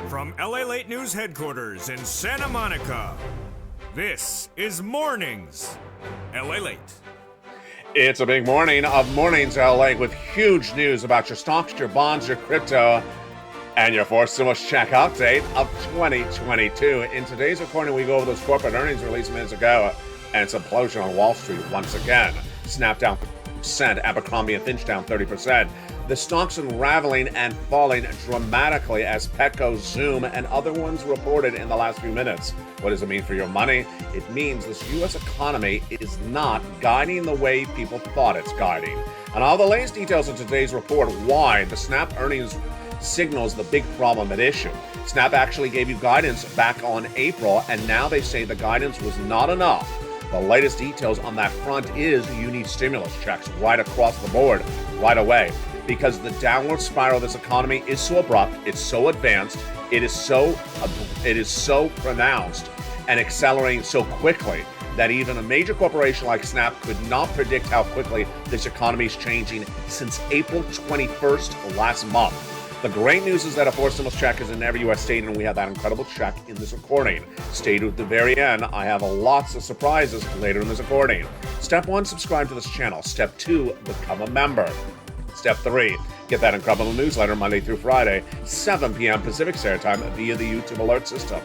From LALATE News headquarters in Santa Monica, this is Mornings LALATE. It's a big morning of Mornings LA with huge news about your stocks, your bonds, your crypto, and your fourth stimulus check update of 2022. In today's recording, we go over those corporate earnings released minutes ago, and it's an implosion on Wall Street once again. Snap down 30%, Abercrombie and Finch down 30%. The stocks unraveling and falling dramatically as Petco, Zoom, and other ones reported in the last few minutes. What does it mean for your money? It means this U.S. economy is not guiding the way people thought it's guiding. And all the latest details in today's report why the Snap earnings signals the big problem at issue. Snap actually gave you guidance back on April, and now they say the guidance was not enough. The latest details on that front is you need stimulus checks right across the board right away, because the downward spiral of this economy is so abrupt, it's so advanced, it is so pronounced and accelerating so quickly that even a major corporation like Snap could not predict how quickly this economy is changing since April 21st last month. The great news is that a fourth stimulus check is in every U.S. state, and we have that incredible check in this recording. Stay to the very end. I have lots of surprises later in this recording. Step 1, subscribe to this channel. Step 2, become a member. Step 3, get that incredible newsletter Monday through Friday, 7 p.m. Pacific Standard Time via the YouTube alert system.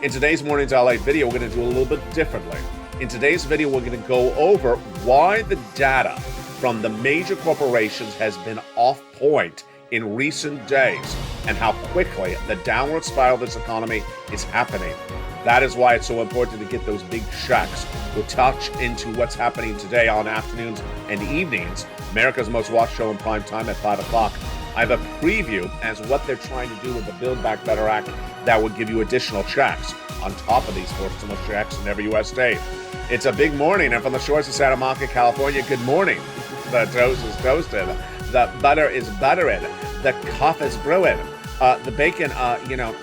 In today's Mornings LA video, we're going to do a little bit differently. In today's video, we're going to go over why the data from the major corporations has been off point in recent days and how quickly the downward spiral of this economy is happening. That is why it's so important to get those big checks. We'll touch into what's happening today on afternoons and evenings, America's Most Watched show in prime time at 5 o'clock. I have a preview as what they're trying to do with the Build Back Better Act that would give you additional checks on top of these fourth stimulus checks in every U.S. state. It's a big morning, and from the shores of Santa Monica, California, good morning. The toast is toasted. The butter is buttering. The coffee is brewing. The bacon,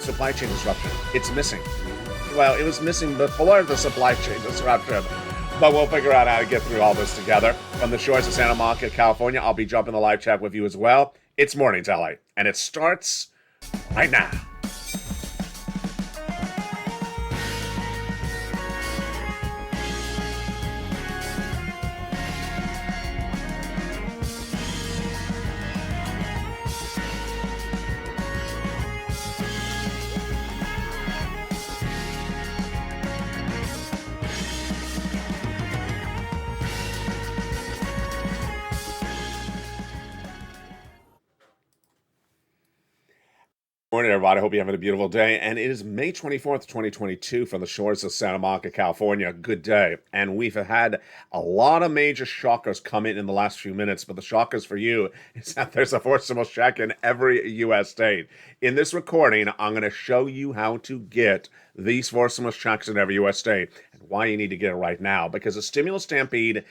supply chain disruption. It's missing. Well, it was missing before the supply chain disruption. But we'll figure out how to get through all this together. From the shores of Santa Monica, California, I'll be jumping the live chat with you as well. It's Mornings LA, and it starts right now. Morning, everybody. I hope you're having a beautiful day. And it is May 24th, 2022 from the shores of Santa Monica, California. Good day. And we've had a lot of major shockers come in the last few minutes. But the shockers for you is that there's a fourth stimulus check in every U.S. state. In this recording, I'm going to show you how to get these fourth stimulus checks in every U.S. state and why you need to get it right now. Because the stimulus stampede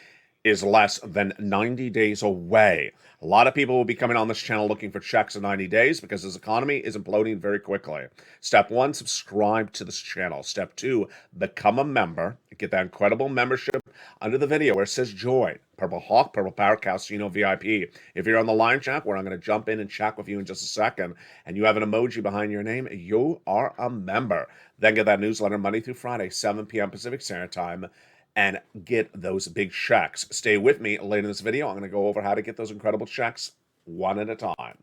is less than 90 days away. A lot of people will be coming on this channel looking for checks in 90 days because this economy is imploding very quickly. Step 1, subscribe to this channel. Step 2, become a member. Get that incredible membership under the video where it says join. Purple Hawk, Purple Power, Casino VIP. If you're on the live chat, where I'm going to jump in and chat with you in just a second, and you have an emoji behind your name, you are a member. Then get that newsletter Monday through Friday, 7 p.m. Pacific Standard Time, and get those big checks. Stay with me later in this video. I'm going to go over how to get those incredible checks one at a time.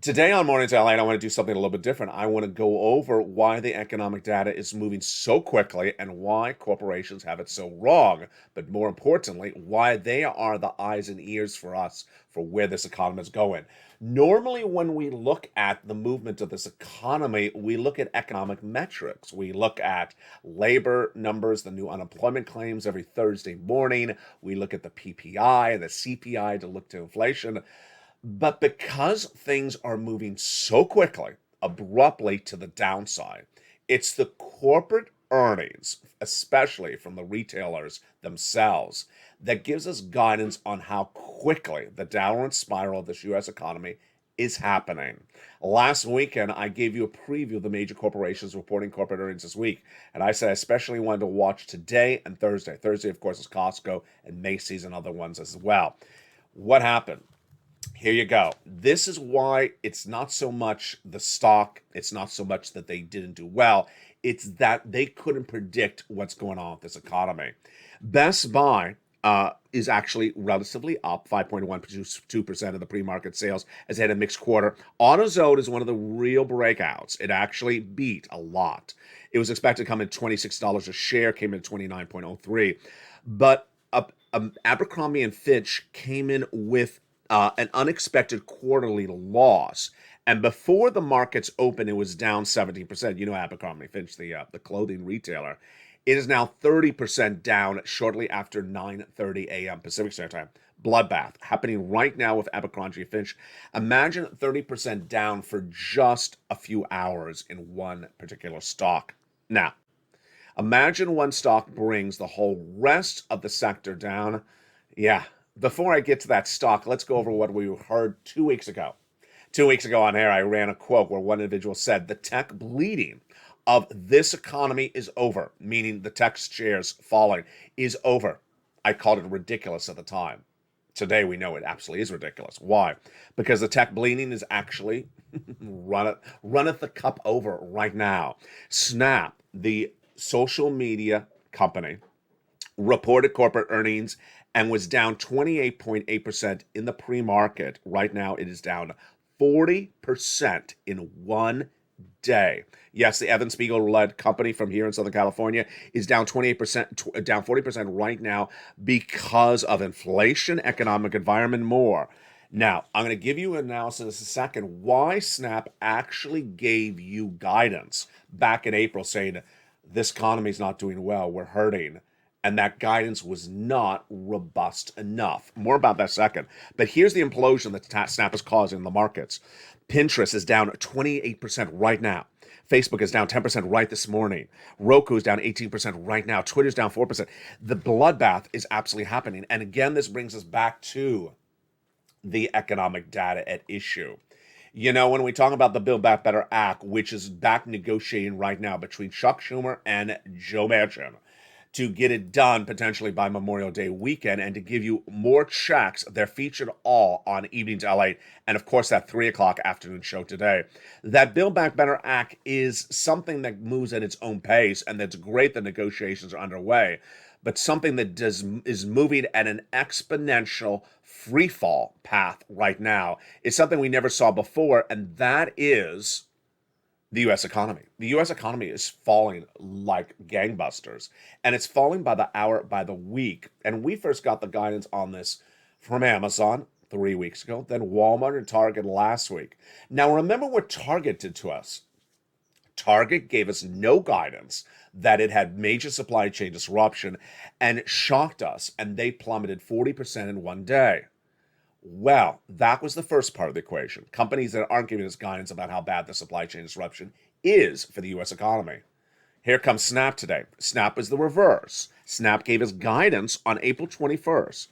Today on Mornings LA, I want to do something a little bit different. I want to go over why the economic data is moving so quickly and why corporations have it so wrong. But more importantly, why they are the eyes and ears for us for where this economy is going. Normally, when we look at the movement of this economy, we look at economic metrics. We look at labor numbers, the new unemployment claims every Thursday morning. We look at the PPI and the CPI to look to inflation. But because things are moving so quickly, abruptly to the downside, it's the corporate earnings, especially from the retailers themselves, that gives us guidance on how quickly the downward spiral of this U.S. economy is happening. Last weekend, I gave you a preview of the major corporations reporting corporate earnings this week, and I said I especially wanted to watch today and Thursday. Thursday, of course, is Costco and Macy's and other ones as well. What happened? Here you go. This is why it's not so much the stock, it's not so much that they didn't do well, it's that they couldn't predict what's going on with this economy. Best Buy is actually relatively up 5.12% of the pre-market sales as they had a mixed quarter. AutoZone is one of the real breakouts. It actually beat a lot. It was expected to come in $26 a share, came in at 29.03. But Abercrombie and Fitch came in with an unexpected quarterly loss. And before the markets open, it was down 17%. You know Abercrombie Fitch, the clothing retailer. It is now 30% down shortly after 9:30 a.m. Pacific Standard Time. Bloodbath happening right now with Abercrombie Fitch. Imagine 30% down for just a few hours in one particular stock. Now, imagine one stock brings the whole rest of the sector down. Yeah, before I get to that stock, let's go over what we heard 2 weeks ago. 2 weeks ago on air, I ran a quote where one individual said, the tech bleeding of this economy is over, meaning the tech shares falling is over. I called it ridiculous at the time. Today, we know it absolutely is ridiculous. Why? Because the tech bleeding is actually runneth the cup over right now. Snap, the social media company, reported corporate earnings and was down 28.8% in the pre-market. Right now, it is down 40% in one day. Yes, the Evan Spiegel-led company from here in Southern California is down 28%, down 40% right now because of inflation, economic environment, more. Now, I'm going to give you an analysis in a second why Snap actually gave you guidance back in April saying this economy is not doing well, we're hurting. And that guidance was not robust enough. More about that second. But here's the implosion that Snap is causing in the markets. Pinterest is down 28% right now. Facebook is down 10% right this morning. Roku is down 18% right now. Twitter's down 4%. The bloodbath is absolutely happening. And again, this brings us back to the economic data at issue. You know, when we talk about the Build Back Better Act, which is back negotiating right now between Chuck Schumer and Joe Manchin, to get it done potentially by Memorial Day weekend and to give you more checks. They're featured all on Evenings LA and, of course, that 3 o'clock afternoon show today. That Build Back Better Act is something that moves at its own pace, and that's great that negotiations are underway, but something that is moving at an exponential free fall path right now. It's something we never saw before, and that is the U.S. economy. The U.S. economy is falling like gangbusters, and it's falling by the hour, by the week. And we first got the guidance on this from Amazon 3 weeks ago, then Walmart and Target last week. Now, remember what Target did to us. Target gave us no guidance that it had major supply chain disruption and shocked us, and they plummeted 40% in one day. Well, that was the first part of the equation. Companies that aren't giving us guidance about how bad the supply chain disruption is for the U.S. economy. Here comes Snap today. Snap is the reverse. Snap gave us guidance on April 21st.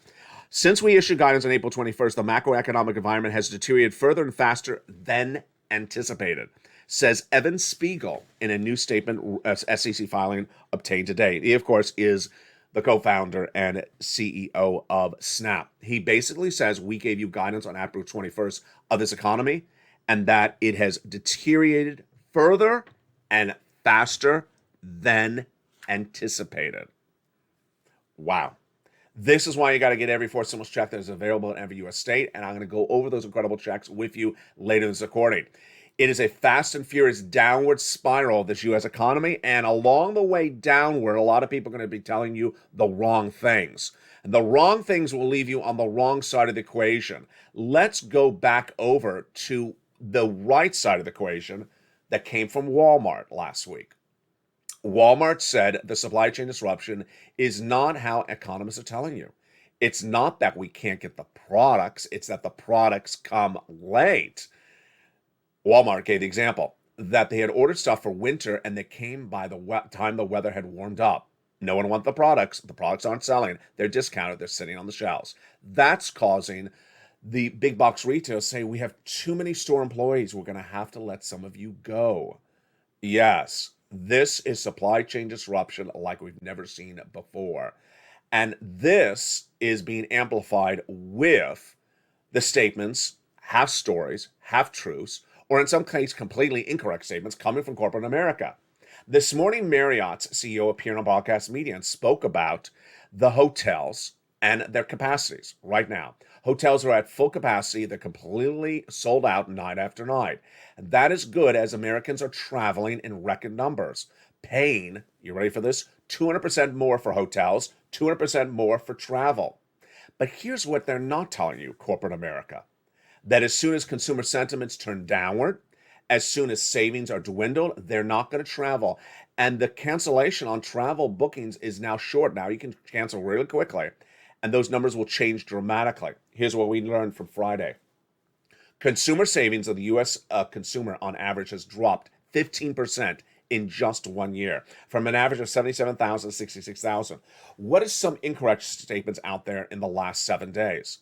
Since we issued guidance on April 21st, the macroeconomic environment has deteriorated further and faster than anticipated, says Evan Spiegel in a new statement, SEC filing obtained today. He, of course, is the co-founder and CEO of Snap. He basically says we gave you guidance on April 21st of this economy and that it has deteriorated further and faster than anticipated. Wow. This is why you got to get every fourth stimulus check that is available in every U.S. state, and I'm going to go over those incredible checks with you later in this recording. It is a fast and furious downward spiral of this U.S. economy, and along the way downward, a lot of people are going to be telling you the wrong things. And the wrong things will leave you on the wrong side of the equation. Let's go back over to the right side of the equation that came from Walmart last week. Walmart said the supply chain disruption is not how economists are telling you. It's not that we can't get the products, it's that the products come late. Walmart gave the example that they had ordered stuff for winter and they came by the time the weather had warmed up. No one wants the products. The products aren't selling. They're discounted. They're sitting on the shelves. That's causing the big box retailers say, we have too many store employees. We're going to have to let some of you go. Yes, this is supply chain disruption like we've never seen before. And this is being amplified with The statements, half stories, half truths, or in some cases, completely incorrect statements coming from corporate America. This morning, Marriott's CEO appeared on broadcast media and spoke about the hotels and their capacities right now. Hotels are at full capacity. They're completely sold out night after night. And that is good as Americans are traveling in record numbers, paying, you ready for this, 200% more for hotels, 200% more for travel. But here's what they're not telling you, corporate America, that as soon as consumer sentiments turn downward, as soon as savings are dwindled, they're not going to travel. And the cancellation on travel bookings is now short. Now you can cancel really quickly, and those numbers will change dramatically. Here's what we learned from Friday. Consumer savings of the U.S. Consumer on average has dropped 15% in just 1 year, from an average of 77,000 to 66,000. What is some incorrect statements out there in the last 7 days?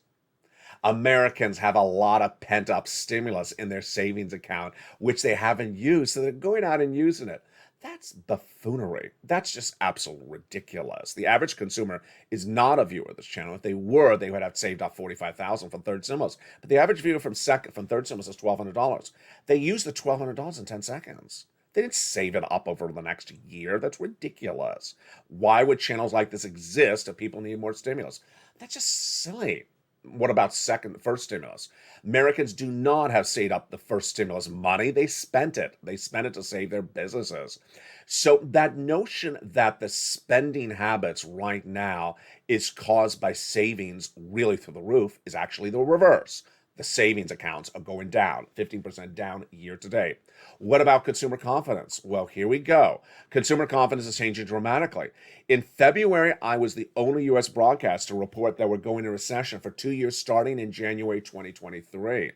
Americans have a lot of pent-up stimulus in their savings account, which they haven't used, so they're going out and using it. That's buffoonery. That's just absolutely ridiculous. The average consumer is not a viewer of this channel. If they were, they would have saved up $45,000 from third stimulus. But the average viewer from third stimulus is $1,200. They used the $1,200 in 10 seconds. They didn't save it up over the next year. That's ridiculous. Why would channels like this exist if people need more stimulus? That's just silly. What about first stimulus? Americans do not have saved up the first stimulus money. They spent it. They spent it to save their businesses. So that notion that the spending habits right now is caused by savings really through the roof is actually the reverse. The savings accounts are going down, 15% down year to date. What about consumer confidence? Well, here we go. Consumer confidence is changing dramatically. In February, I was the only U.S. broadcast to report that we're going into recession for 2 years starting in January 2023.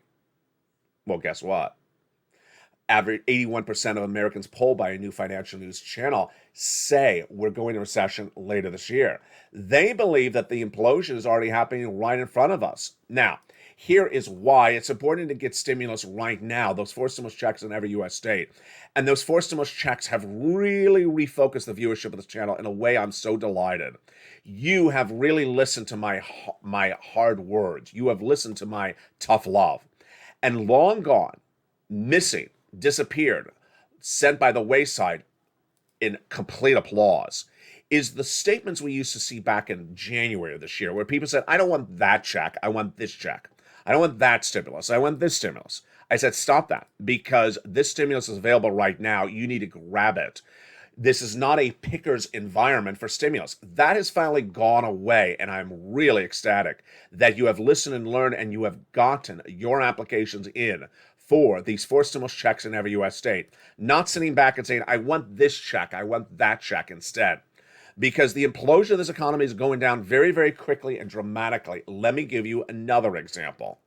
Well, guess what? Average 81% of Americans polled by a new financial news channel say we're going into recession later this year. They believe that the implosion is already happening right in front of us. Now, here is why it's important to get stimulus right now, those 4 stimulus checks in every U.S. state. And those 4 stimulus checks have really refocused the viewership of this channel in a way I'm so delighted. You have really listened to my hard words. You have listened to my tough love. And long gone, missing, disappeared, sent by the wayside in complete applause, is the statements we used to see back in January of this year, where people said, I don't want that check, I want this check. I don't want that stimulus, I want this stimulus. I said, stop that, because this stimulus is available right now. You need to grab it. This is not a picker's environment for stimulus. That has finally gone away, and I'm really ecstatic that you have listened and learned and you have gotten your applications in for these 4 stimulus checks in every U.S. state. Not sitting back and saying, I want this check, I want that check instead. Because the implosion of this economy is going down very, very quickly and dramatically. Let me give you another example.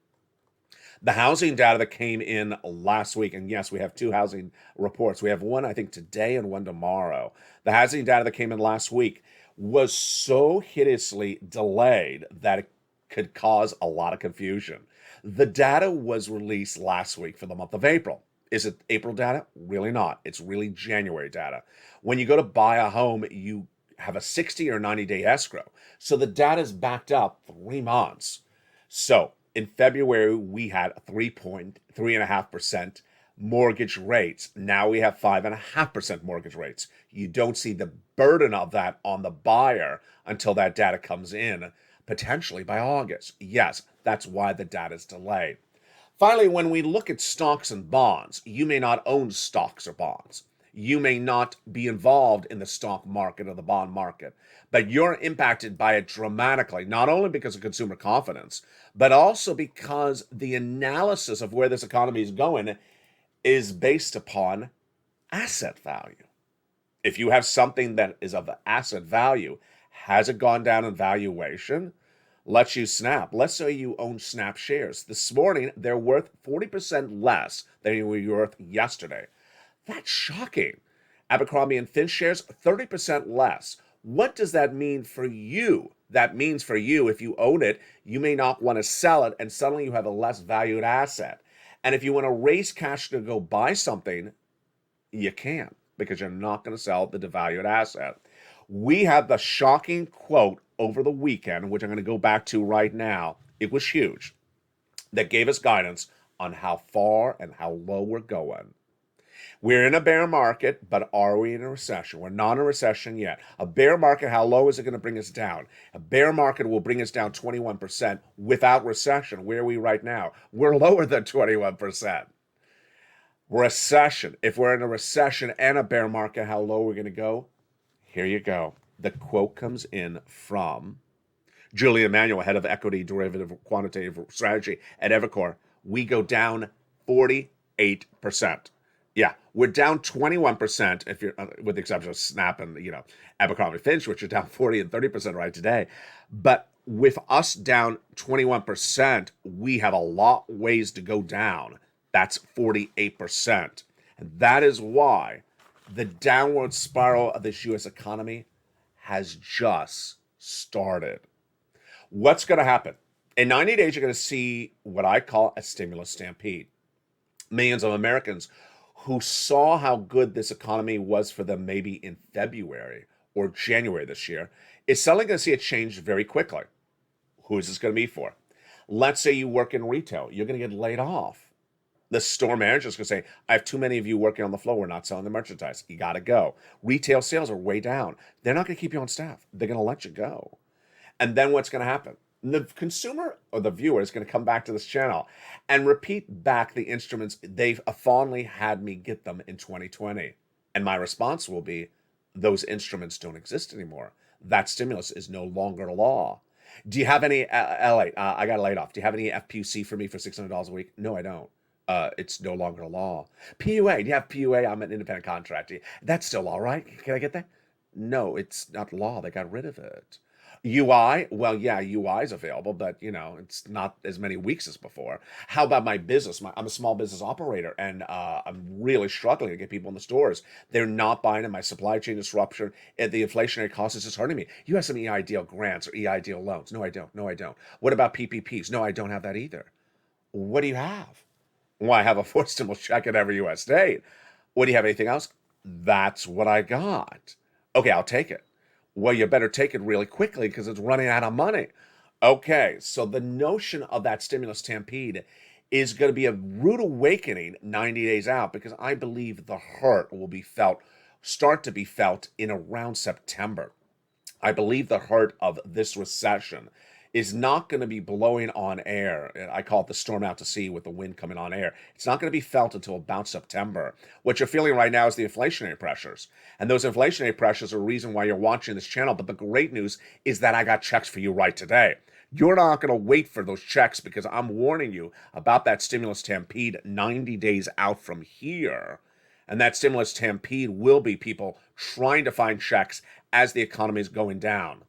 The housing data that came in last week, and yes, we have 2 housing reports. We have one, I think, today and one tomorrow. The housing data that came in last week was so hideously delayed that it could cause a lot of confusion. The data was released last week for the month of April. Is it April data? Really not. It's really January data. When you go to buy a home, you have a 60 or 90-day escrow. So the data is backed up 3 months. So in February, we had 3.5% mortgage rates. Now we have 5.5% mortgage rates. You don't see the burden of that on the buyer until that data comes in, potentially by August. Yes, that's why the data is delayed. Finally, when we look at stocks and bonds, you may not own stocks or bonds. You may not be involved in the stock market or the bond market, but you're impacted by it dramatically, not only because of consumer confidence, but also because the analysis of where this economy is going is based upon asset value. If you have something that is of asset value, has it gone down in valuation? Let's use Snap. Let's say you own Snap shares. This morning, they're worth 40% less than they were worth yesterday. That's shocking. Abercrombie & Fitch shares, 30% less. What does that mean for you? That means for you, if you own it, you may not want to sell it, and suddenly you have a less valued asset. And if you want to raise cash to go buy something, you can't, because you're not going to sell the devalued asset. We had the shocking quote over the weekend, which I'm going to go back to right now. It was huge. that gave us guidance on how far and how low we're going. We're in a bear market, but are we in a recession? We're not in a recession yet. A bear market, how low is it going to bring us down? A bear market will bring us down 21% without recession. Where are we right now? We're lower than 21%. Recession. If we're in a recession and a bear market, how low we're going to go? Here you go. The quote comes in from Julia Emanuel, head of equity derivative quantitative strategy at Evercore. We go down 48%. Yeah, we're down 21% if you're with the exception of Snap and Abercrombie Finch, which are down 40 and 30% right today. But with us down 21%, we have a lot ways to go down. That's 48%. And that is why the downward spiral of this U.S. economy has just started. What's going to happen? In 90 days, you're going to see what I call a stimulus stampede. Millions of Americans who saw how good this economy was for them maybe in February or January this year is suddenly going to see it change very quickly. Who is this going to be for? Let's say you work in retail. You're going to get laid off. The store manager is going to say, I have too many of you working on the floor. We're not selling the merchandise. You got to go. Retail sales are way down. They're not going to keep you on staff. They're going to let you go. And then what's going to happen? The consumer or the viewer is going to come back to this channel and repeat back the instruments they've fondly had me get them in 2020. And my response will be, those instruments don't exist anymore. That stimulus is no longer law. Do you have any, I got laid off. Do you have any FPC for me for $600 a week? No, I don't. It's no longer law. PUA, do you have PUA? I'm an independent contractor. That's still law, right? Can I get that? No, it's not law. They got rid of it. UI, well, yeah, UI is available, but it's not as many weeks as before. How about my business? I'm a small business operator, and I'm really struggling to get people in the stores. They're not buying it. My supply chain disruption, and the inflationary cost is just hurting me. You have some EIDL grants or EIDL loans? No, I don't. No, I don't. What about PPPs? No, I don't have that either. What do you have? Well, I have a fourth stimulus check at every U.S. state. What do you have? Anything else? That's what I got. Okay, I'll take it. Well, you better take it really quickly because it's running out of money. Okay, so the notion of that stimulus stampede is going to be a rude awakening 90 days out because I believe the hurt will start to be felt in around September. I believe the hurt of this recession is not going to be blowing on air. I call it the storm out to sea with the wind coming on air. It's not going to be felt until about September. What you're feeling right now is the inflationary pressures. And those inflationary pressures are the reason why you're watching this channel. But the great news is that I got checks for you right today. You're not going to wait for those checks because I'm warning you about that stimulus stampede 90 days out from here. And that stimulus stampede will be people trying to find checks as the economy is going down.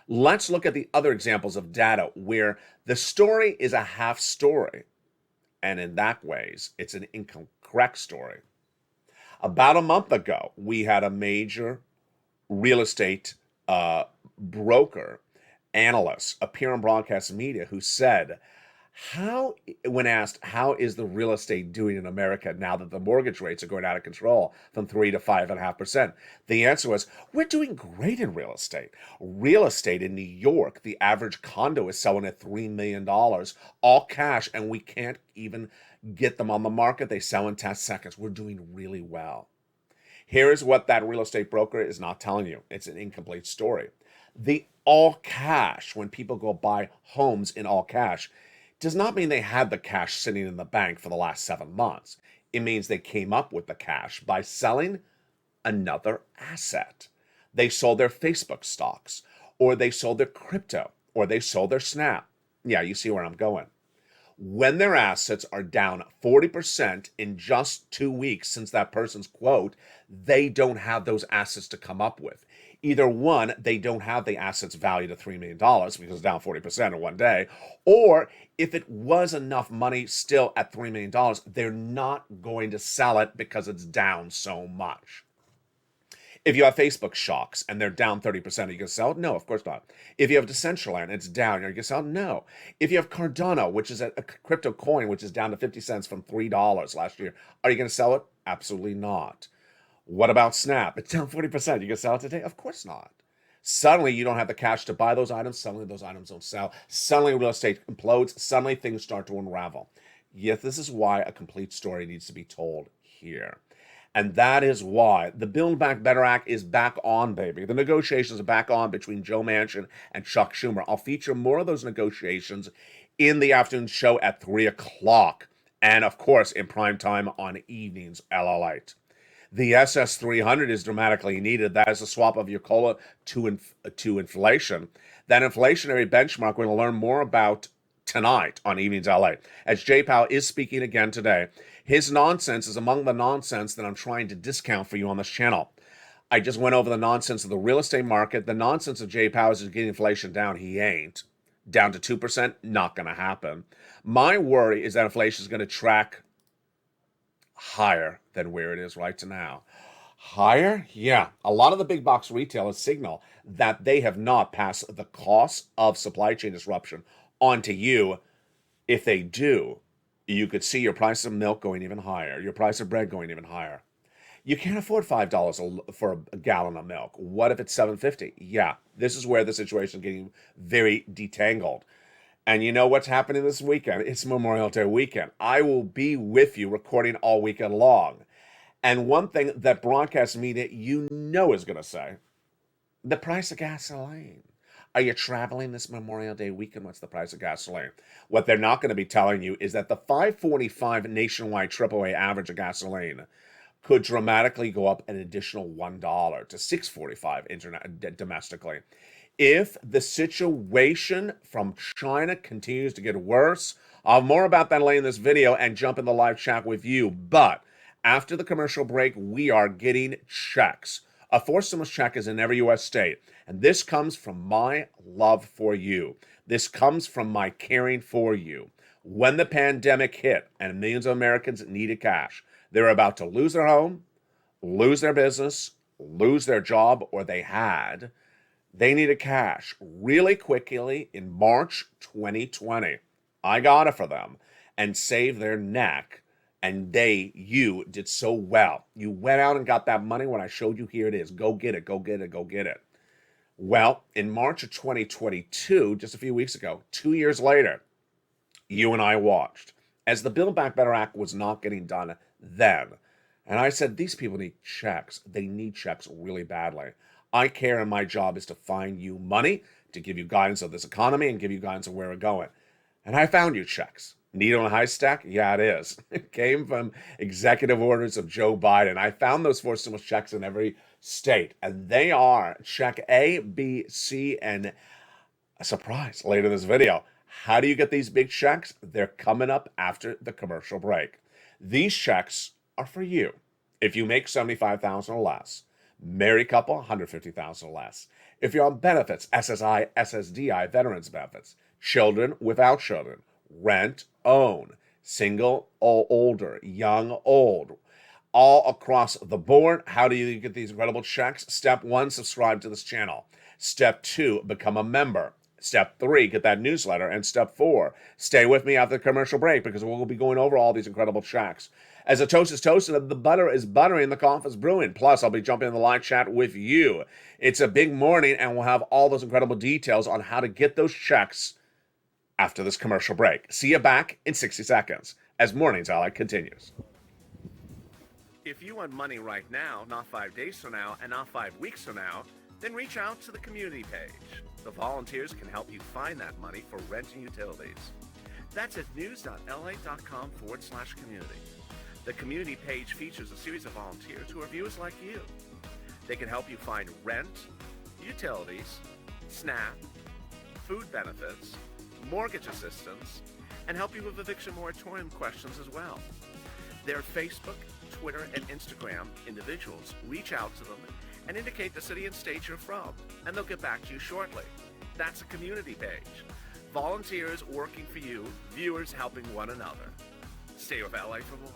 Let's look at the other examples of data where the story is a half story. And in that ways, it's an incorrect story. About a month ago, we had a major real estate broker analyst appear on broadcast media who said, when asked, how is the real estate doing in America now that the mortgage rates are going out of control from 3 to 5.5%? The answer was, we're doing great in real estate. Real estate in New York, the average condo is selling at $3 million, all cash, and we can't even get them on the market. They sell in 10 seconds. We're doing really well. Here's what that real estate broker is not telling you. It's an incomplete story. The all cash, when people go buy homes in all cash, does not mean they had the cash sitting in the bank for the last 7 months. It means they came up with the cash by selling another asset. They sold their Facebook stocks, or they sold their crypto, or they sold their Snap. Yeah, you see where I'm going. When their assets are down 40% in just 2 weeks since that person's quote, they don't have those assets to come up with. Either one, they don't have the assets valued at $3 million because it's down 40% in one day, or if it was enough money still at $3 million, they're not going to sell it because it's down so much. If you have Facebook stocks and they're down 30%, are you going to sell it? No, of course not. If you have Decentraland and it's down, are you going to sell it? No. If you have Cardano, which is a crypto coin, which is down to 50 cents from $3 last year, are you going to sell it? Absolutely not. What about Snap? It's down 40%. You going to sell it today? Of course not. Suddenly, you don't have the cash to buy those items. Suddenly, those items don't sell. Suddenly, real estate implodes. Suddenly, things start to unravel. Yet, this is why a complete story needs to be told here. And that is why the Build Back Better Act is back on, baby. The negotiations are back on between Joe Manchin and Chuck Schumer. I'll feature more of those negotiations in the afternoon show at 3 o'clock. And, of course, in prime time on evenings, LALATE. The SS300 is dramatically needed. That is a swap of your COLA to inflation. That inflationary benchmark we're going to learn more about tonight on Evenings LA. As Jay Powell is speaking again today, his nonsense is among the nonsense that I'm trying to discount for you on this channel. I just went over the nonsense of the real estate market. The nonsense of Jay Powell is getting inflation down. He ain't. Down to 2%, not going to happen. My worry is that inflation is going to track higher than where it is right now. Higher? Yeah. A lot of the big box retailers signal that they have not passed the cost of supply chain disruption onto you. If they do, you could see your price of milk going even higher, your price of bread going even higher. You can't afford $5 for a gallon of milk. What if it's $7.50? Yeah, this is where the situation is getting very detangled. And you know what's happening this weekend? It's Memorial Day weekend. I will be with you recording all weekend long. And one thing that broadcast media you know is going to say, the price of gasoline. Are you traveling this Memorial Day weekend? What's the price of gasoline? What they're not going to be telling you is that the $5.45 nationwide AAA average of gasoline could dramatically go up an additional $1 to $6.45 domestically. If the situation from China continues to get worse, I'll have more about that later in this video and jump in the live chat with you. But after the commercial break, we are getting checks. A forced stimulus check is in every U.S. state. And this comes from my love for you. This comes from my caring for you. When the pandemic hit and millions of Americans needed cash, they were about to lose their home, lose their business, lose their job, or they needed cash really quickly in March 2020. I got it for them and saved their neck. And you did so well. You went out and got that money when I showed you, here it is. Go get it, go get it, go get it. Well, in March of 2022, just a few weeks ago, 2 years later, you and I watched as the Build Back Better Act was not getting done then. And I said, these people need checks. They need checks really badly. I care, and my job is to find you money, to give you guidance of this economy and give you guidance of where we're going. And I found you checks. Need on a high stack? Yeah, it is. It came from executive orders of Joe Biden. I found those forced stimulus checks in every state. And they are check A, B, C, and a surprise later in this video. How do you get these big checks? They're coming up after the commercial break. These checks are for you. If you make $75,000 or less, married couple, $150,000 or less. If you're on benefits, SSI, SSDI, veterans benefits, children without children, rent, own, single, older, young, old, all across the board. How do you get these incredible checks? Step 1, subscribe to this channel. Step 2, become a member. Step 3, get that newsletter. And step 4, stay with me after the commercial break because we'll be going over all these incredible checks. As the toast is toasted, the butter is buttering, the coffee is brewing. Plus, I'll be jumping in the live chat with you. It's a big morning, and we'll have all those incredible details on how to get those checks after this commercial break. See you back in 60 seconds as Mornings LA continues. If you want money right now, not 5 days from now, and not 5 weeks from now, then reach out to the community page. The volunteers can help you find that money for rent and utilities. That's at news.la.com/community. The community page features a series of volunteers who are viewers like you. They can help you find rent, utilities, SNAP, food benefits, mortgage assistance, and help you with eviction moratorium questions as well. Their Facebook, Twitter, and Instagram individuals reach out to them and indicate the city and state you're from, and they'll get back to you shortly. That's a community page. Volunteers working for you, viewers helping one another. Stay with LA for more.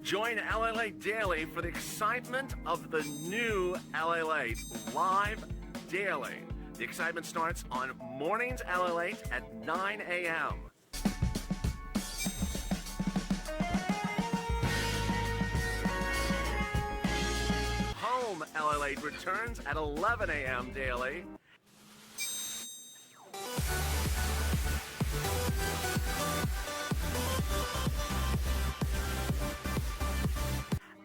Join LALATE Daily for the excitement of the new LALATE live daily. The excitement starts on Mornings LALATE at 9 a.m. LALATE returns at 11 a.m. daily.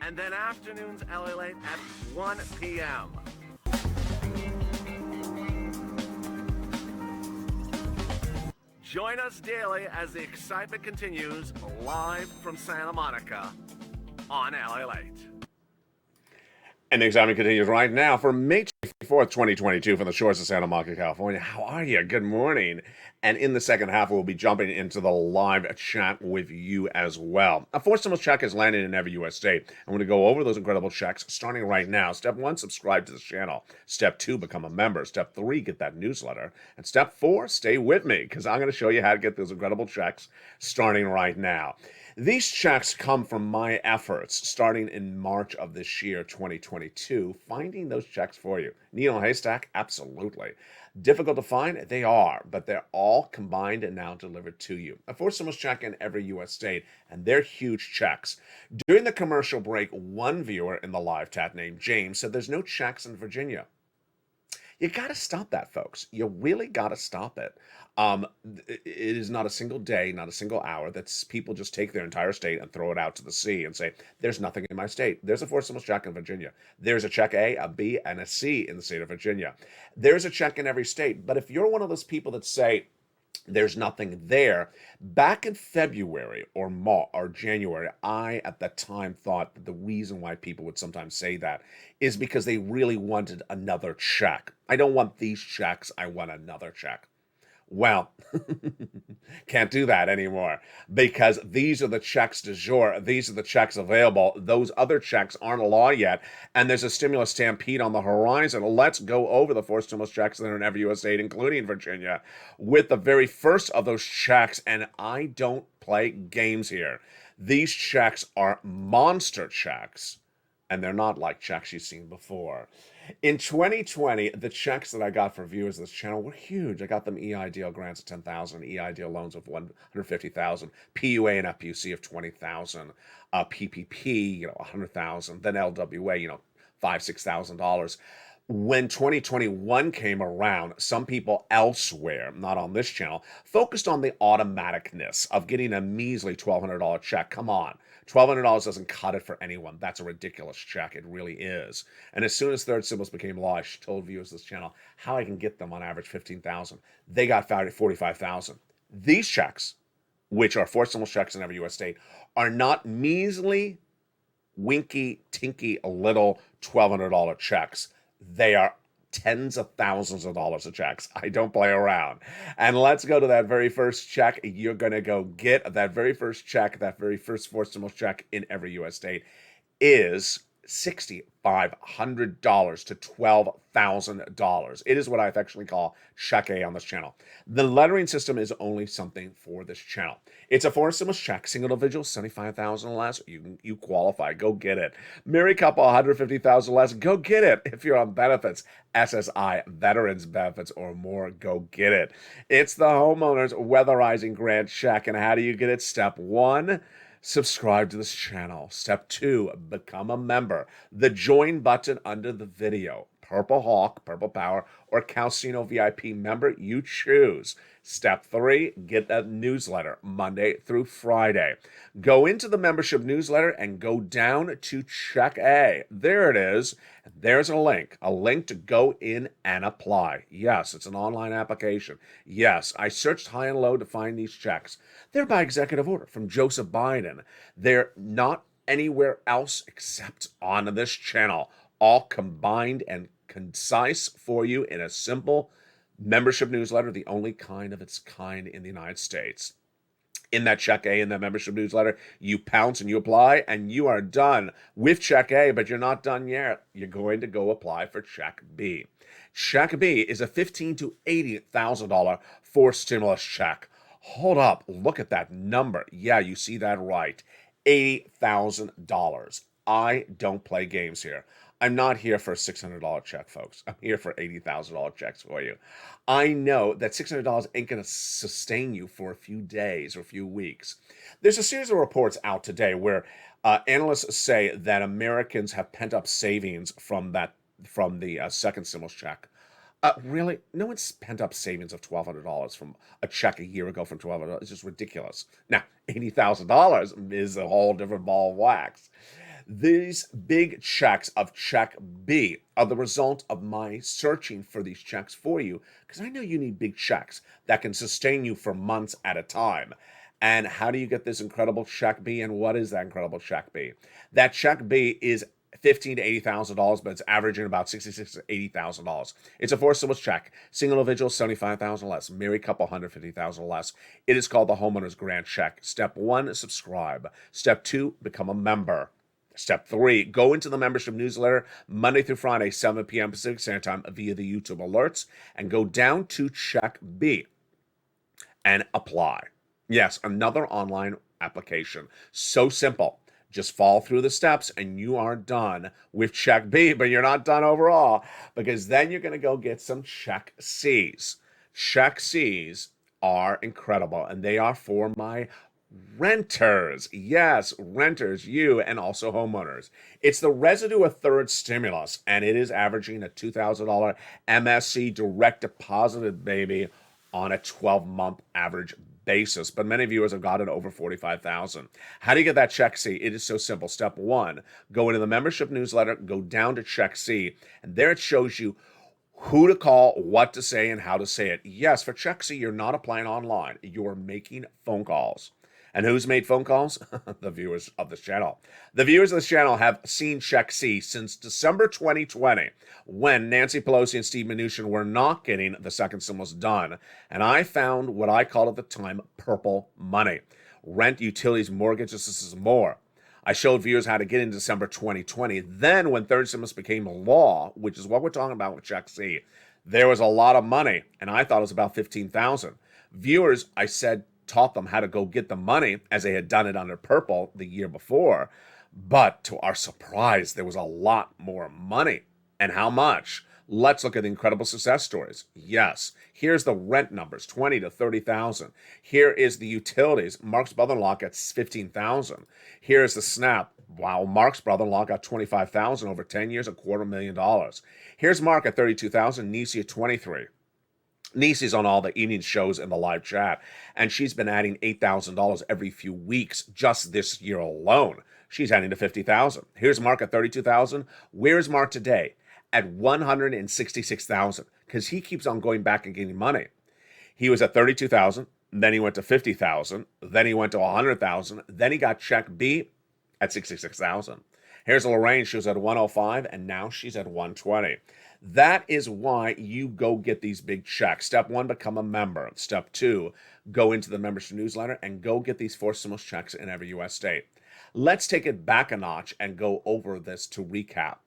And then afternoons LALATE at 1 p.m. Join us daily as the excitement continues live from Santa Monica on LALATE. And the excitement continues right now for May 4th, 2022 from the shores of Santa Monica, California. How are you? Good morning. And in the second half, we'll be jumping into the live chat with you as well. A fourth stimulus check has landed in every U.S. state. I'm going to go over those incredible checks starting right now. Step 1, subscribe to the channel. Step 2, become a member. Step 3, get that newsletter. And step 4, stay with me because I'm going to show you how to get those incredible checks starting right now. These checks come from my efforts starting in March of this year, 2022, finding those checks for you. Needle in a haystack? Absolutely. Difficult to find? They are, but they're all combined and now delivered to you. A fourth stimulus check in every U.S. state, and they're huge checks. During the commercial break, one viewer in the live chat named James said there's no checks in Virginia. You got to stop that, folks. You really got to stop it. It is not a single day, not a single hour that people just take their entire state and throw it out to the sea and say, there's nothing in my state. There's a fourth stimulus check in Virginia. There's a check A, a B, and a C in the state of Virginia. There's a check in every state. But if you're one of those people that say, there's nothing there. Back in February or March or January, I at that time thought that the reason why people would sometimes say that is because they really wanted another check. I don't want these checks. I want another check. Well, can't do that anymore because these are the checks du jour. These are the checks available. Those other checks aren't a law yet, and there's a stimulus stampede on the horizon. Let's go over the 4 stimulus checks that are in every U.S. state, including Virginia, with the very first of those checks, and I don't play games here. These checks are monster checks, and they're not like checks you've seen before. In 2020, the checks that I got for viewers of this channel were huge. I got them EIDL grants of $10,000, EIDL loans of $150,000, PUA and FPUC of $20,000, PPP, $100,000, then LWA, $5,000-$6,000. When 2021 came around, some people elsewhere, not on this channel, focused on the automaticness of getting a measly $1,200 check. Come on. $1,200 doesn't cut it for anyone. That's a ridiculous check. It really is. And as soon as third stimulus became law, I told viewers of this channel how I can get them on average $15,000. They got valued at $45,000. These checks, which are fourth stimulus checks in every U.S. state, are not measly, winky, tinky, little $1,200 checks. They are tens of thousands of dollars of checks. I don't play around. And let's go to that very first check. You're going to go get that very first check, that very first fourth stimulus check in every U.S. state is $6,500 to $12,000. It is what I affectionately call Check A on this channel. The lettering system is only something for this channel. It's a fourth stimulus check, single individual, $75,000 or less. You qualify. Go get it. Married couple, $150,000 less. Go get it. If you're on benefits, SSI, veterans benefits, or more, go get it. It's the homeowners weatherizing grant check. And how do you get it? Step 1. Subscribe to this channel. Step 2, become a member. The join button under the video. Purple Hawk, Purple Power, or Calcino VIP member, you choose. Step 3, get a newsletter Monday through Friday. Go into the membership newsletter and go down to Check A. There it is. There's a link to go in and apply. Yes, it's an online application. Yes, I searched high and low to find these checks. They're by executive order from Joseph Biden. They're not anywhere else except on this channel. All combined and concise for you in a simple membership newsletter, the only kind of its kind in the United States. In that Check A, in that membership newsletter, you pounce and you apply, and you are done with Check A, but you're not done yet. You're going to go apply for Check B. Check B is a $15,000 to $80,000 for stimulus check. Hold up, look at that number. Yeah, you see that right. $80,000. I don't play games here. I'm not here for a $600 check, folks. I'm here for $80,000 checks for you. I know that $600 ain't going to sustain you for a few days or a few weeks. There's a series of reports out today where analysts say that Americans have pent-up savings from that from the second stimulus check. Really, no one spent up savings of $1,200 from a check a year ago from $1,200. It's just ridiculous. Now, $80,000 is a whole different ball of wax. These big checks of Check B are the result of my searching for these checks for you, because I know you need big checks that can sustain you for months at a time. And how do you get this incredible Check B? And what is that incredible Check B? That Check B is $15,000 to $80,000, but it's averaging about $66,000 to $80,000. It's a four stimulus check. Single individual, $75,000 less. Married couple, $150,000 less. It is called the Homeowner's Grant Check. Step 1, subscribe. Step 2, become a member. Step 3, go into the membership newsletter Monday through Friday, 7 p.m. Pacific Standard Time via the YouTube alerts, and go down to Check B and apply. Yes, another online application. So simple. Just follow through the steps and you are done with Check B, but you're not done overall, because then you're going to go get some Check Cs. Check Cs are incredible, and they are for my renters. Yes, renters, you, and also homeowners. It's the residue of third stimulus, and it is averaging a $2,000 MSC direct deposited, baby, on a 12-month average basis. But many viewers have gotten over $45,000. How do you get that Check C? It is so simple. Step 1, go into the membership newsletter, go down to Check C, and there it shows you who to call, what to say, and how to say it. Yes, for Check C, you're not applying online. You're making phone calls. And who's made phone calls? The viewers of this channel. The viewers of this channel have seen Check C since December 2020, when Nancy Pelosi and Steve Mnuchin were not getting the second stimulus done. And I found what I called at the time purple money. Rent, utilities, mortgages, this is more. I showed viewers how to get in December 2020. Then when third stimulus became law, which is what we're talking about with Check C, there was a lot of money, and I thought it was about $15,000. Viewers, I said, taught them how to go get the money, as they had done it under purple the year before. But to our surprise, there was a lot more money. And how much? Let's look at the incredible success stories. Yes, here's the rent numbers, $20,000 to $30,000. Here is the utilities. Mark's brother-in-law gets $15,000. Here's the SNAP. Wow, Mark's brother-in-law got $25,000 over 10 years, $250,000. Here's Mark at $32,000, Nisi at $23,000. Nisi's on all the evening shows in the live chat, and she's been adding $8,000 every few weeks just this year alone. She's adding to $50,000. Here's Mark at $32,000. Where's Mark today? At $166,000, because he keeps on going back and getting money. He was at $32,000, then he went to $50,000, then he went to $100,000, then he got Check B at $66,000. Here's Lorraine. She was at $105,000, and now she's at $120,000. That is why you go get these big checks. Step 1, become a member. Step 2, go into the membership newsletter and go get these 4 stimulus checks in every U.S. state. Let's take it back a notch and go over this to recap.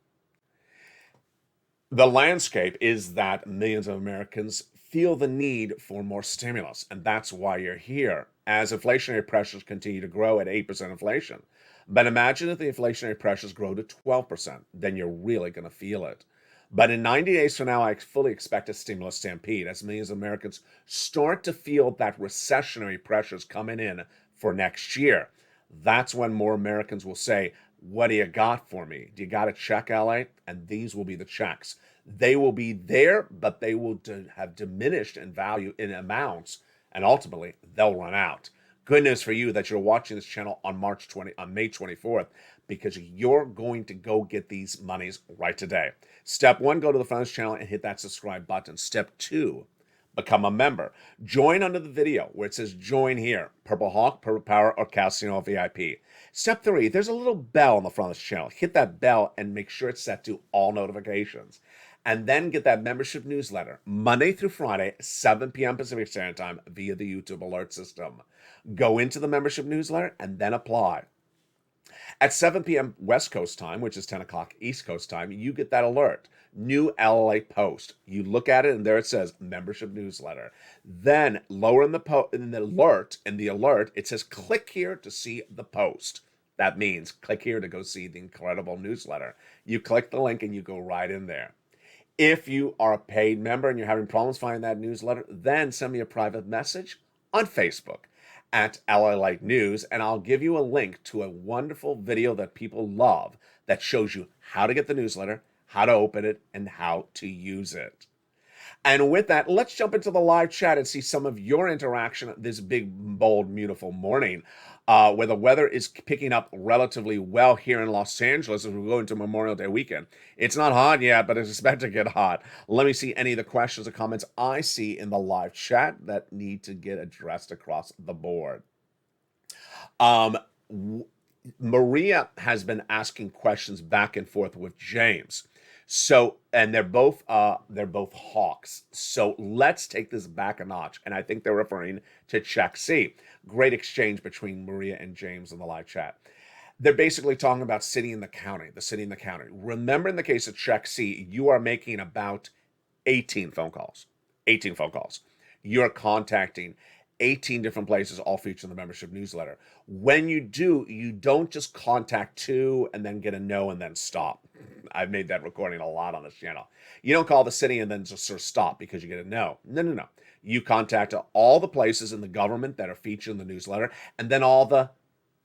The landscape is that millions of Americans feel the need for more stimulus, and that's why you're here, as inflationary pressures continue to grow at 8% inflation. But imagine if the inflationary pressures grow to 12%, then you're really going to feel it. But in 90 days from now, I fully expect a stimulus stampede as millions of Americans start to feel that recessionary pressures coming in for next year. That's when more Americans will say, what do you got for me? Do you got a check, LA? And these will be the checks. They will be there, but they will have diminished in value in amounts, and ultimately they'll run out. Good news for you that you're watching this channel on May 24th, because you're going to go get these monies right today. Step 1, go to the front of this channel and hit that subscribe button. Step 2, become a member. Join under the video where it says join here, Purple Hawk, Purple Power, or Casino VIP. Step 3, there's a little bell on the front of this channel. Hit that bell and make sure it's set to all notifications. And then get that membership newsletter Monday through Friday, 7 p.m. Pacific Standard Time via the YouTube alert system. Go into the membership newsletter and then apply. At 7 p.m. West Coast time, which is 10 o'clock East Coast time, you get that alert. New LALATE post. You look at it and there it says membership newsletter. Then lower in the alert, it says click here to see the post. That means click here to go see the incredible newsletter. You click the link and you go right in there. If you are a paid member and you're having problems finding that newsletter, then send me a private message on Facebook at LALATE News, and I'll give you a link to a wonderful video that people love that shows you how to get the newsletter, how to open it, and how to use it. And with that, let's jump into the live chat and see some of your interaction this big, bold, beautiful morning, where the weather is picking up relatively well here in Los Angeles as we go into Memorial Day weekend. It's not hot yet, but it's expected to get hot. Let me see any of the questions or comments I see in the live chat that need to get addressed across the board. Maria has been asking questions back and forth with James. So, and they're both hawks. So let's take this back a notch. And I think they're referring to Check C. Great exchange between Maria and James in the live chat. They're basically talking about city and the county, the city and the county. Remember, in the case of Check C, you are making about 18 phone calls. 18 phone calls. You're contacting 18 different places, all featured in the membership newsletter. When you do, you don't just contact 2 and then get a no and then stop. I've made that recording a lot on this channel. You don't call the city and then just sort of stop because you get a no. No. You contact all the places in the government that are featured in the newsletter, and then all the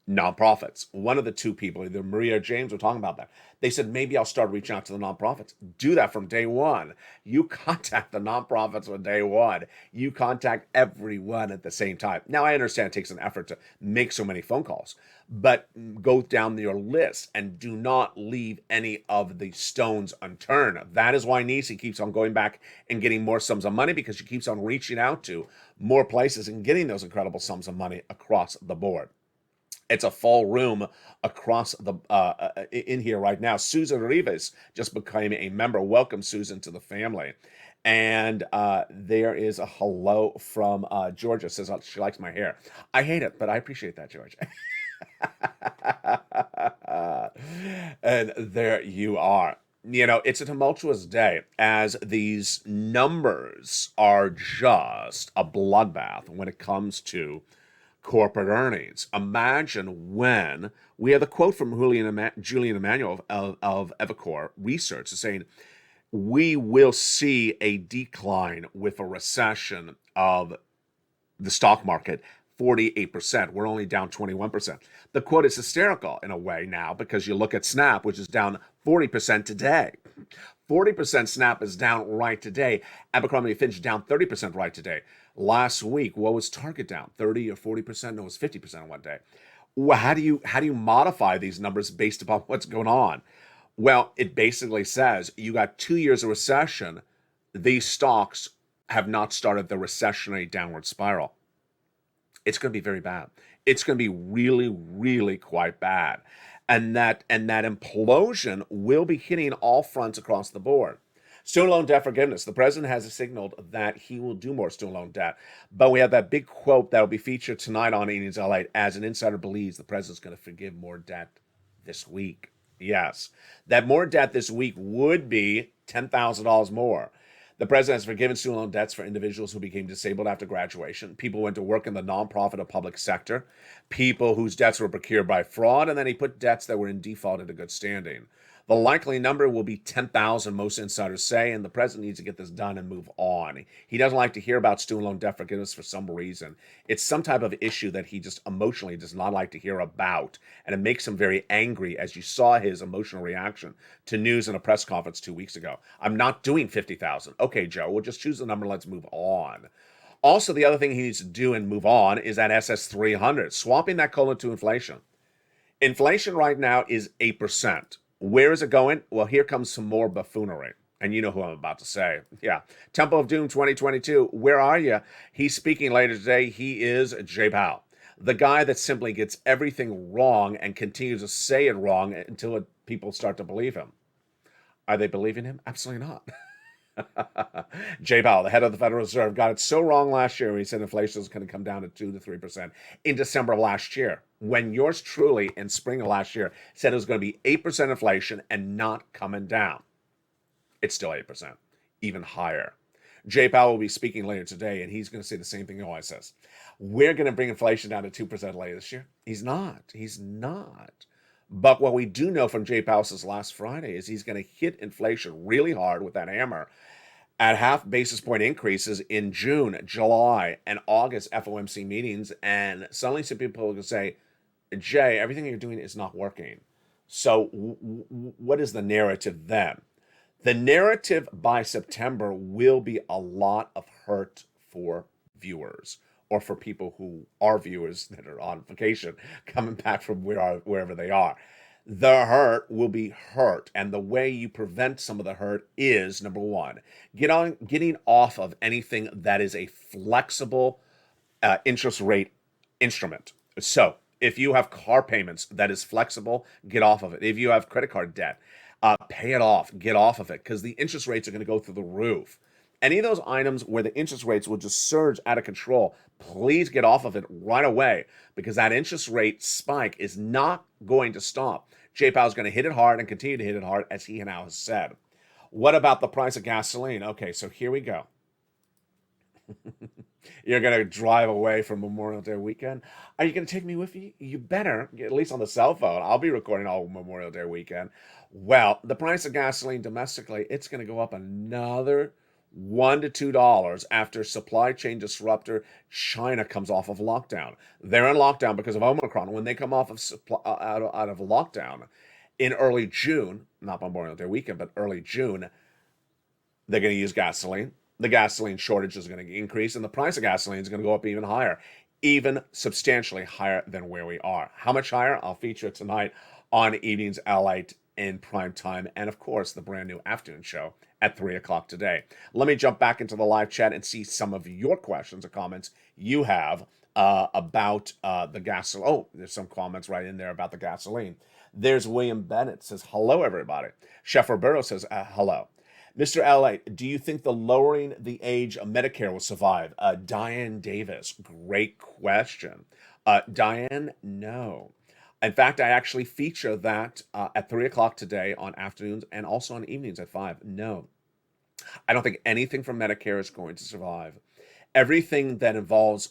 nonprofits. One of the 2 people, either Maria or James, were talking about that. They said, maybe I'll start reaching out to the nonprofits. Do that from day one. You contact the nonprofits from day one. You contact everyone at the same time. Now, I understand it takes an effort to make so many phone calls, but go down your list and do not leave any of the stones unturned. That is why Nisi keeps on going back and getting more sums of money, because she keeps on reaching out to more places and getting those incredible sums of money across the board. It's a full room across the in here right now. Susan Rivas just became a member. Welcome, Susan, to the family. And there is a hello from Georgia. Says she likes my hair. I hate it, but I appreciate that, Georgia. And there you are. You know, it's a tumultuous day as these numbers are just a bloodbath when it comes to corporate earnings. Imagine when we have the quote from Julian Emanuel of Evercore Research saying, we will see a decline with a recession of the stock market, 48%. We're only down 21%. The quote is hysterical in a way now, because you look at Snap, which is down 40% today. 40% Snap is down right today. Abercrombie & Fitch down 30% right today. Last week, what was Target down? 30 or 40%? No, it was 50% on one day. Well, how do you modify these numbers based upon what's going on? Well, it basically says you got 2 years of recession. These stocks have not started the recessionary downward spiral. It's going to be very bad. It's going to be really, really quite bad. And that implosion will be hitting all fronts across the board. Student loan debt forgiveness. The president has signaled that he will do more student loan debt. But we have that big quote that will be featured tonight on Evenings LALATE, as an insider believes the president's going to forgive more debt this week. Yes, that more debt this week would be $10,000 more. The president has forgiven student loan debts for individuals who became disabled after graduation, people who went to work in the nonprofit or public sector, people whose debts were procured by fraud, and then he put debts that were in default into good standing. The likely number will be 10,000, most insiders say, and the president needs to get this done and move on. He doesn't like to hear about student loan debt forgiveness for some reason. It's some type of issue that he just emotionally does not like to hear about, and it makes him very angry, as you saw his emotional reaction to news in a press conference 2 weeks ago. I'm not doing 50,000. Okay, Joe, we'll just choose the number. Let's move on. Also, the other thing he needs to do and move on is that SS300, swapping that COLA to inflation. Inflation right now is 8%. Where is it going? Well, here comes some more buffoonery. And you know who I'm about to say. Yeah. Temple of Doom 2022. Where are you? He's speaking later today. He is Jay Powell, the guy that simply gets everything wrong and continues to say it wrong until people start to believe him. Are they believing him? Absolutely not. Jay Powell, the head of the Federal Reserve, got it so wrong last year. He said inflation is going to come down to 2 to 3% in December of last year, when yours truly in spring of last year said it was going to be 8% inflation and not coming down. It's still 8%, even higher. Jay Powell will be speaking later today, and he's going to say the same thing he always says. We're going to bring inflation down to 2% later this year. He's not. But what we do know from Jay Powell's last Friday is he's going to hit inflation really hard with that hammer at half basis point increases in June, July, and August FOMC meetings. And suddenly some people are going to say, Jay, everything you're doing is not working. So what is the narrative then? The narrative by September will be a lot of hurt for viewers, or for people who are viewers that are on vacation coming back from wherever they are. The hurt will be hurt, and the way you prevent some of the hurt is, number one, getting off of anything that is a flexible interest rate instrument. So if you have car payments that is flexible, get off of it. If you have credit card debt, pay it off, get off of it, because the interest rates are going to go through the roof. Any of those items where the interest rates will just surge out of control, please get off of it right away, because that interest rate spike is not going to stop. Jay Powell is going to hit it hard and continue to hit it hard, as he now has said. What about the price of gasoline? Okay, so here we go. You're going to drive away from Memorial Day weekend? Are you going to take me with you? You better, at least on the cell phone. I'll be recording all Memorial Day weekend. Well, the price of gasoline domestically, it's going to go up another $1 to $2 after supply chain disruptor China comes off of lockdown. They're in lockdown because of Omicron. When they come off of out of lockdown in early June, not Memorial Day weekend, but early June, they're going to use gasoline. The gasoline shortage is going to increase, and the price of gasoline is going to go up even higher, even substantially higher than where we are. How much higher? I'll feature it tonight on Evenings LALATE in prime time, and of course, the brand new afternoon show at 3 o'clock today. Let me jump back into the live chat and see some of your questions or comments you have about the gasoline. Oh, there's some comments right in there about the gasoline. There's William Bennett says, hello, everybody. Chef Roberto says, hello. Mr. LA, do you think the lowering the age of Medicare will survive? Diane Davis, great question. Diane, no. In fact, I actually feature that at 3 o'clock today on afternoons and also on evenings at 5. No, I don't think anything from Medicare is going to survive. Everything that involves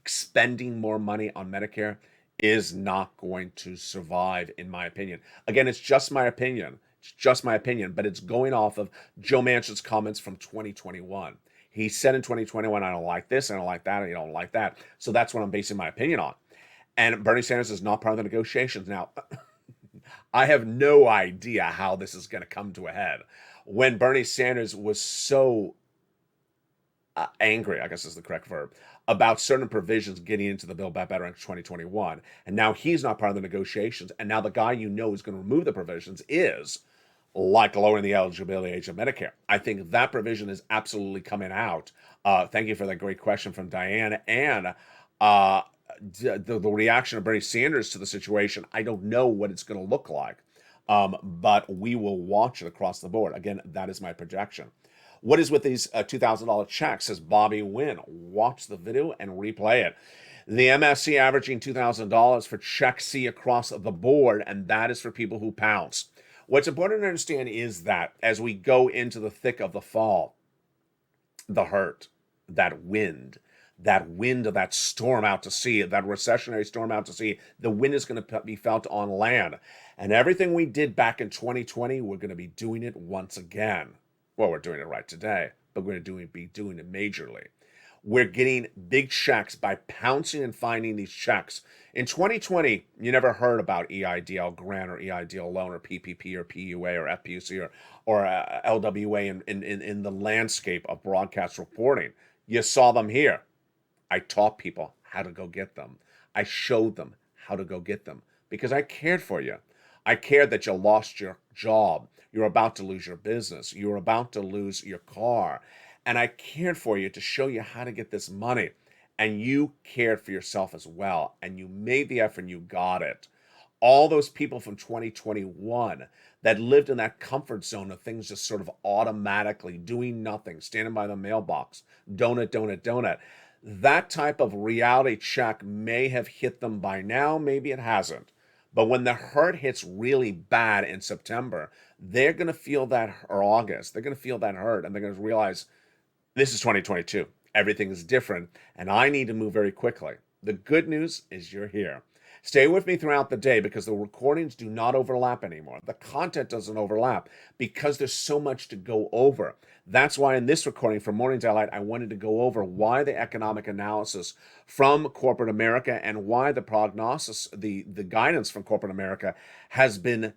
spending more money on Medicare is not going to survive, in my opinion. Again, it's just my opinion. It's just my opinion, but it's going off of Joe Manchin's comments from 2021. He said in 2021, I don't like this, I don't like that, I don't like that. So that's what I'm basing my opinion on. And Bernie Sanders is not part of the negotiations. Now, I have no idea how this is going to come to a head. When Bernie Sanders was so angry, I guess is the correct verb, about certain provisions getting into the Build Back Better in 2021, and now he's not part of the negotiations, and now the guy you know is going to remove the provisions is like lowering the eligibility age of Medicare. I think that provision is absolutely coming out. Thank you for that great question from Diane. And the reaction of Bernie Sanders to the situation, I don't know what it's going to look like, but we will watch it across the board. Again, that is my projection. What is with these $2,000 checks, says Bobby Wynn. Watch the video and replay it. The MSC averaging $2,000 for check C across the board, and that is for people who pounce. What's important to understand is that as we go into the thick of the fall, the hurt, that wind of that storm out to sea, that recessionary storm out to sea, the wind is going to be felt on land. And everything we did back in 2020, we're going to be doing it once again. Well, we're doing it right today, but we're going to be doing it majorly. We're getting big checks by pouncing and finding these checks. In 2020, you never heard about EIDL grant or EIDL loan or PPP or PUA or FPUC or LWA in the landscape of broadcast reporting. You saw them here. I taught people how to go get them. I showed them how to go get them because I cared for you. I cared that you lost your job. You're about to lose your business. You're about to lose your car. And I cared for you to show you how to get this money. And you cared for yourself as well. And you made the effort and you got it. All those people from 2021 that lived in that comfort zone of things just sort of automatically doing nothing, standing by the mailbox, donut. That type of reality check may have hit them by now. Maybe it hasn't. But when the hurt hits really bad in September, they're going to feel that, or August, they're going to feel that hurt, and they're going to realize this is 2022. Everything is different, and I need to move very quickly. The good news is you're here. Stay with me throughout the day because the recordings do not overlap anymore. The content doesn't overlap because there's so much to go over. That's why in this recording for Morning Daylight, I wanted to go over why the economic analysis from corporate America and why the prognosis, the guidance from corporate America has been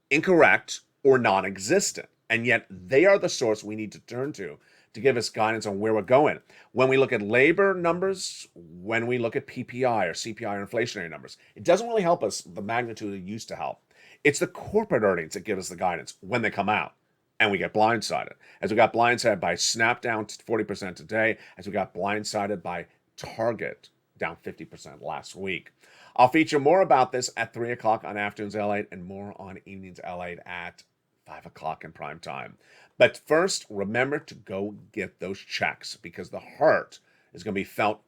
incorrect or non-existent. And yet they are the source we need to turn to give us guidance on where we're going. When we look at labor numbers, when we look at PPI or CPI or inflationary numbers, it doesn't really help us the magnitude it used to help. It's the corporate earnings that give us the guidance when they come out. And we get blindsided. As we got blindsided by Snap down to 40% today, as we got blindsided by Target down 50% last week. I'll feature more about this at 3 o'clock on Afternoons LA and more on Evenings LA at 5 o'clock in prime time. But first, remember to go get those checks because the hurt is going to be felt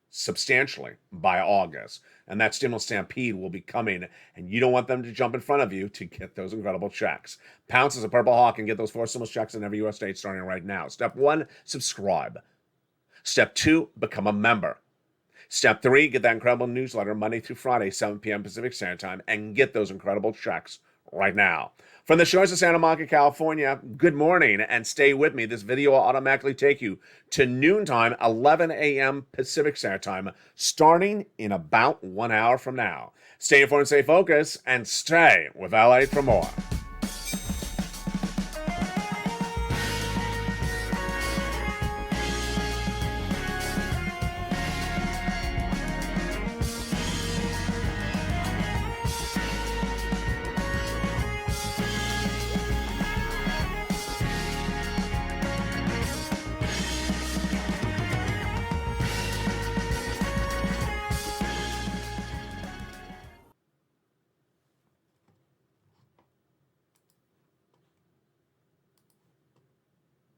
substantially by August. And that stimulus stampede will be coming, and you don't want them to jump in front of you to get those incredible checks. Pounce as a Purple Hawk and get those 4 stimulus checks in every U.S. state starting right now. Step 1, subscribe. Step 2, become a member. Step 3, get that incredible newsletter Monday through Friday, 7 p.m. Pacific Standard Time, and get those incredible checks right now. From the shores of Santa Monica, California, good morning, and stay with me. This video will automatically take you to noontime, 11 a.m. Pacific Standard Time, starting in about 1 hour from now. Stay informed, stay focused, and stay with LA for more.